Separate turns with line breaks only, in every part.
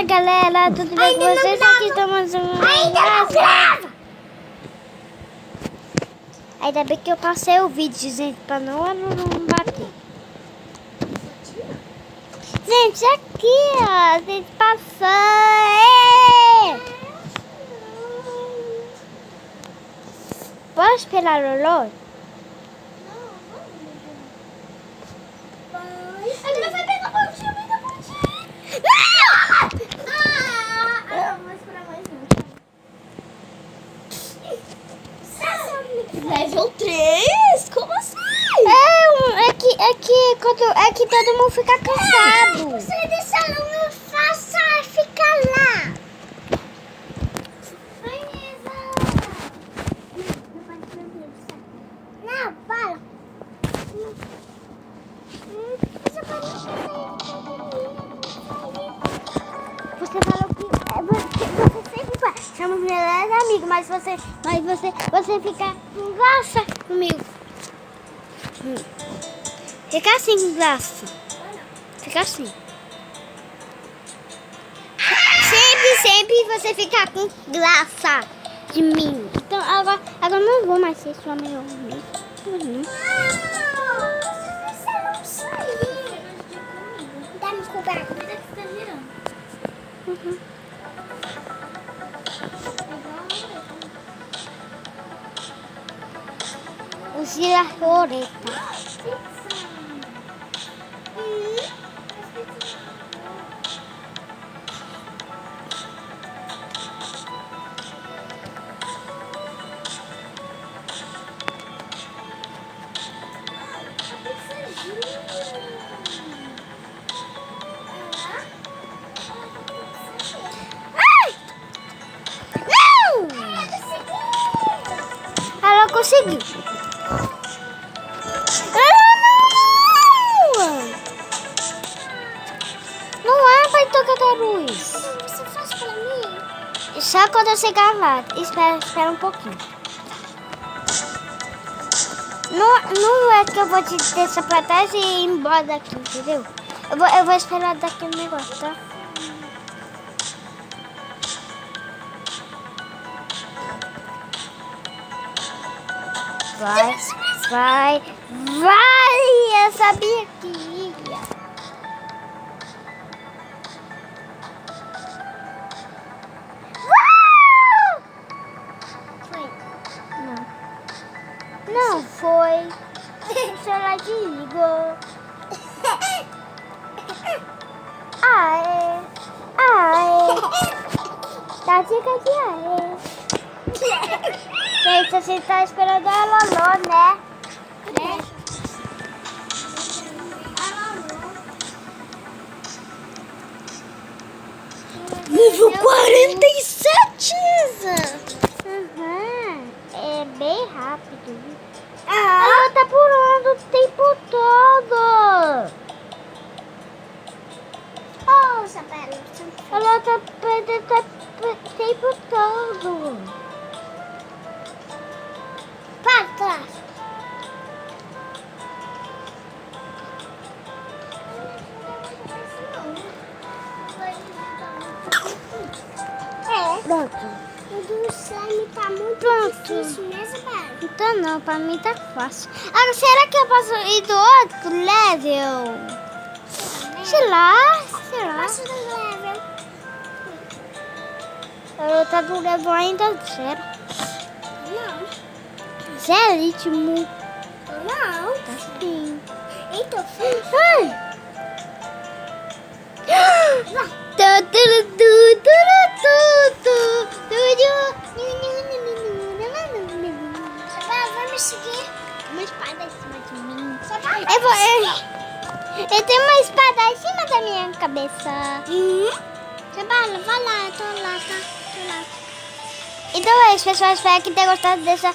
galera, tudo bem com vocês? Aqui estamos Ainda bem que eu passei o vídeo, gente, pra não bater. Gente, aqui, ó, a gente passou. Posso esperar o Lolo?
Ele vai pegar a pontinha, vem da pontinha. Vou esperar mais um. Level 3? Como assim?
É que todo mundo fica cansado.
Você deixa ela me faça ficar lá. Não, para.
Você falou que você sempre fala, somos melhores amigos, mas você fica com graça comigo. Fica assim com graça. Fica assim. Sempre você fica com graça de mim. Então agora eu não vou mais ser sua melhor amiga.
Dá me cobrar. Como é que você tá girando?
O girafloreta. Ela conseguiu. Não é, vai tocar da luz.
Você faz pra mim?
Só quando eu chegar lá. Espera um pouquinho. Não é que eu vou te deixar pra trás e ir embora daqui, entendeu? Eu vou esperar daqui no negócio, tá? Vai! Eu sabia que ia.
Foi.
Não foi. O celular desligou. Aê! Tá dica de aê. Gente, você tá esperando a Lolo, né?
Nível 47, Isa.
É bem rápido. Ela tá pulando o tempo todo.
Oh, Isabela.
Ela tá perdendo o tempo todo.
Para trás.
Pronto.
O do slime tá muito difícil, né, Isabela?
Então não, pra mim tá fácil. Agora, será que eu posso ir do outro level? Sei lá.
Passo do level.
Eu tô do level ainda zero.
Não.
Zero ritmo.
Não.
Tá sim.
Então, vai me seguir.
Uma espada em cima de mim.
Eu
Eu tenho uma espada em cima da minha cabeça.
Isabela, vai lá, eu tô lá, tá? Tô lá.
Então é isso, pessoal. Espero que tenham gostado desse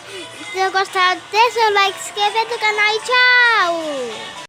like, se inscreva no canal e tchau!